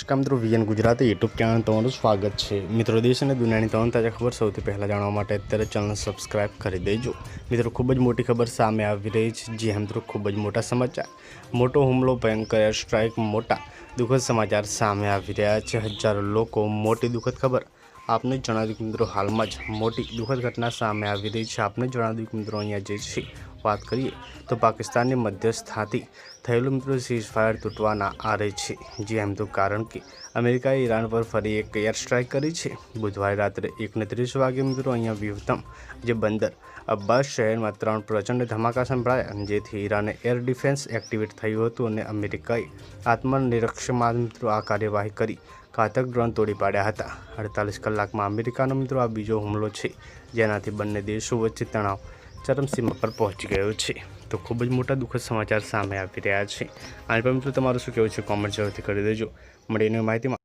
નમસ્કાર મિત્રો, VN Gujarati YouTube channel તમારું સ્વાગત છે। મિત્રો, દેશ અને દુનિયાની તમામ તાજા ખબર સૌથી પહેલાં જાણવા માટે અત્યારે ચેનલ સબસ્ક્રાઇબ કરી દેજો। મિત્રો, ખૂબ જ મોટી ખબર સામે આવી રહી છે। જી હા મિત્રો, ખૂબ જ મોટા સમાચાર, મોટો હુમલો, ભયંકર એર સ્ટ્રાઇક, મોટા દુઃખદ સમાચાર સામે આવી રહ્યા છે। હજારો લોકો, મોટી દુઃખદ ખબર आपने जणाव्યું કે મિત્રો હાલમાં જ મોટી દુઃખદ ઘટના સામે આવી રહી છે। आपने જણાવ્યું કે મિત્રો અહીંયા જે છે વાત કરીએ તો પાકિસ્તાનની મધ્યસ્થતાથી થયેલું મિત્રો સીઝફાયર તૂટવાના આરે છે। જે એમ તો કારણ કે અમેરિકાએ ઈરાન પર ફરી એક એર સ્ટ્રાઇક કરી છે। બુધવારે રાત્રે 1:30 વાગે મિત્રો અહીંયા વ્યૂહત્તમ જે બંદર અબ્બાસ શહેરમાં 3 પ્રચંડ ધમાકા સંભળાયા, જેથી ઈરાને એર ડિફેન્સ એક્ટિવેટ થયું હતું અને અમેરિકાએ આત્મનિરીક્ષણમાં મિત્રો આ કાર્યવાહી કરી ઘાતક ડ્રોન તોડી પાડ્યા હતા। 48 કલાકમાં અમેરિકાનો મિત્રો આ બીજો હુમલો છે, જેનાથી બંને દેશો વચ્ચે તણાવ ચરમસીમા પર પહોંચી ગયો છે। તો ખૂબ જ મોટા દુઃખદ સમાચાર સામે આવી રહ્યા છે। આની પર મિત્રો તમારું શું કહેવું છે, કોમેન્ટ જરૂરથી કરી દેજો। મળીને માહિતીમાં